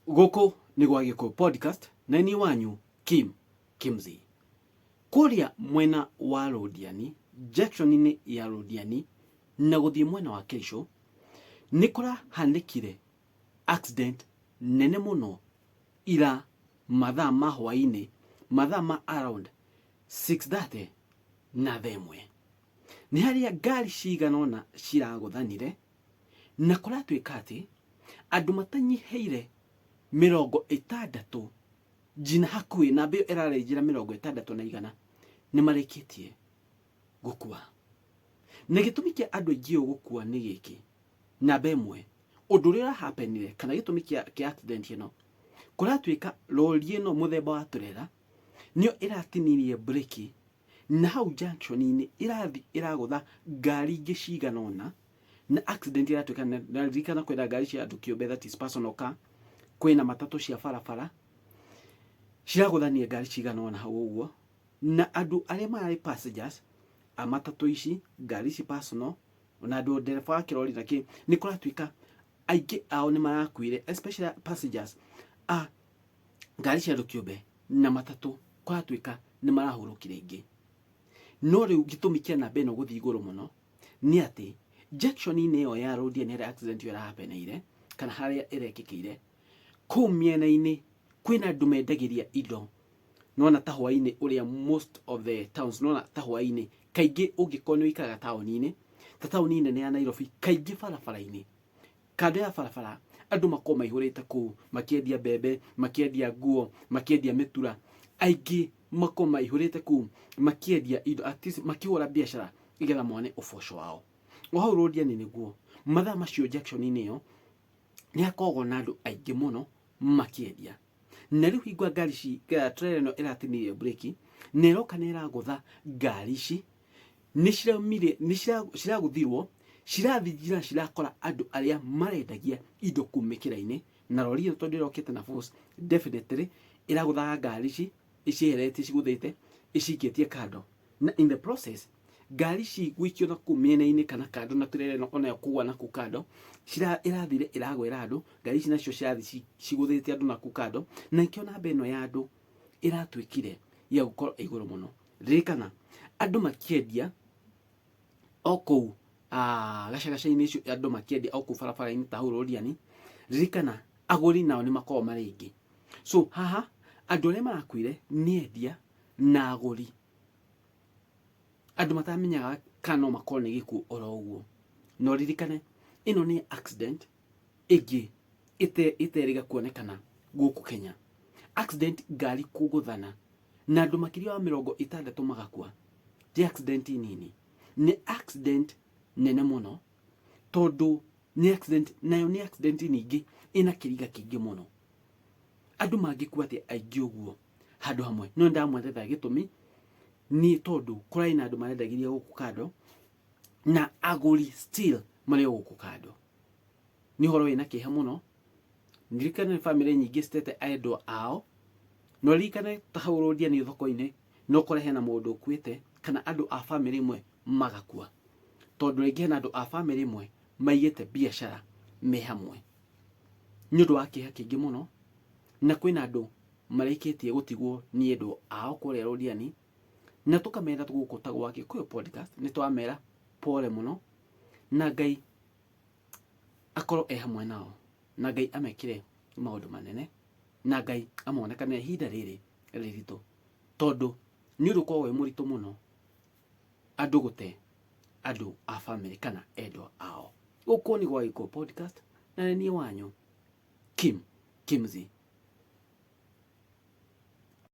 Goko ni gwa Gĩkũyũ podcast na ni wanyu Kim Kimzi. Kuria mwena wa Londiani, junction-inĩ ya Londiani na gũthiĩ mwena wa Kericho nĩ kũrahanĩkire accident nene mũno ira mathaa ma hwaĩ-inĩ, mathaa ma around 6:30 na themwe. Nĩ harĩa ngari cigana ũna ciragũthanire na kũratuĩka atĩ andũ matanyiheire 60 jina hakuhĩ na mbio ĩrarenjera 60 na igana nĩ marĩkĩtie gũkua. Na gĩtũmi kĩa andũ aingĩ gũkua nĩ gĩkĩ. Namba ĩmwe, ũndũ ũrĩa ũrahapenire kana gĩtũmi kĩa accident ĩno, kũratuĩka lori ĩno mũthemba wa trailer nĩyo ĩratinirie breki na hau junction-inĩ ĩrathi ĩragũtha ngari ingĩ cigana ũna, na accident ĩratuĩka na ririkana kwenda ngari cia andũ kĩũmbe, that is personal car, kwĩna matatũ cia barabara ciragũthania ngari cigana ũna hau ũguo, na andũ arĩa marĩ passengers a matatũ ici, ngari ici personal, na andũ ndereba wa kĩrori na kĩ, nĩ kũratuĩka aingĩ ao nĩ marakuire, especially passengers a ngari cia andũ kĩũmbe na matatũ, kũratuĩka nĩ marahũrũkire ingĩ. No rĩu gĩtũmi kĩa namba ĩno gũthiĩ igũrũ mũno nĩ atĩ junction-inĩ ĩyo ya Londiani harĩa accident ĩyo ĩrahapeneire kana harĩa ĩrekĩkĩire, kũu mĩena-inĩ kwĩna andũ mendagĩria indo. Nona ta hwaĩ-inĩ ũrĩa most of the towns, nona ta hwaĩ-inĩ kaingĩ ũngĩkorwo nĩ ũikaraga taũni-inĩ, ta taũni nene ya Nairobi, kaingĩ barabara-inĩ, kando ya barabara andũ makorwo maihũrĩte kũu makĩendia mbembe, makĩendia nguo, makĩendia mĩtura, aingĩ makorwo maihũrĩte kũu makĩendia indo, at least makĩhũra biacara igetha mone ũboco wao. O hau Londiani nĩguo mathaa macio junction-inĩ ĩyo nĩ hakoragwo na andũ aingĩ mũno makĩendia. Na rĩu hingo ngari ici trailer ĩno ĩratinirie breki na ĩroka nĩ ĩragũtha ngari ici, nĩ ciraumire, nĩ ciragũthirwo, cirathiĩ cirakora andũ arĩa marendagia indo kũu mĩkĩra-inĩ, na lori ĩyo tondũ ĩrokĩte na force definitely ĩragũthaga ngari ici icieheretie cigũthĩte icikĩtie kando, na in the process ngari ici gwikio na kũu mĩena-inĩ kana kando na trailer ĩno onayo kũgwa na kũu kando, ĩrathire ĩragwĩra andũ, ngari ici nacio cirathiĩ cigũthĩte andũ na kũu kando, na ikĩo namba ĩno ya andũ ĩratuĩkire ya gũkorwo igũrũ mũno. Ririkana andũ makĩendia o kũu gacagaca-inĩ icio, andũ makĩendia o kũu barabara-inĩ ta hau Londiani, ririkana agũri nao nĩ makoragwo marĩ aingĩ. So haha andũ arĩa marakuire nĩ endia na agũri, andũ matamenyaga kana no makorwo nĩ gĩkuũ oro ũguo. No ririkane ĩno nĩ accident ĩngĩ ĩterĩga kuonekana gũkũ Kenya. Accident ngari kũgũthana na andũ makĩria wa 60 magakua, ti accident nini, nĩ accident nene mũno, tondũ nĩ accident, nayo nĩ accident nyingĩ ĩna kĩriga kĩingĩ mũno. Andũ mangĩkua atĩ aingĩ ũguo handũ hamwe. No ndamwethetha gĩtũmi nĩ tondũ kũrarĩ na andũ marendagĩria gũkũ kando na agũri still marĩ o gũkũ kando. Nĩ ũhoro wĩna kĩeha mũno. Ndirikane nĩ family nyingĩ citete endwa ao, no ririkane ta hau Londiani thoko-inĩ no kore hena mũndũ ũkuĩte kana andũ a family ĩmwe magakua, tondũ rĩngĩ hena andũ a family ĩmwe maigĩte biacara me hamwe. Nĩ ũndũ wa kĩeha kĩingĩ mũno, na kwĩna andũ marĩkĩtie gũtigwo nĩ endwa ao kũrĩa Londiani, na tũkamera gũkũ ta gwa Gĩkũyũ podcast nĩ twamera pole mũno, na Ngai akorwo e hamwe nao, na Ngai amekĩre maũndũ manene, na Ngai amonekane ihinda rĩrĩ rĩritũ, tondũ nĩ ũndũ ũkoragwo wĩ mũritũ mũno andũ gũte andũ a family kana endwa ao. Gũkũ nĩ gwa Gĩkũyũ podcast na nĩ niĩ wanyu Kim Kimzi.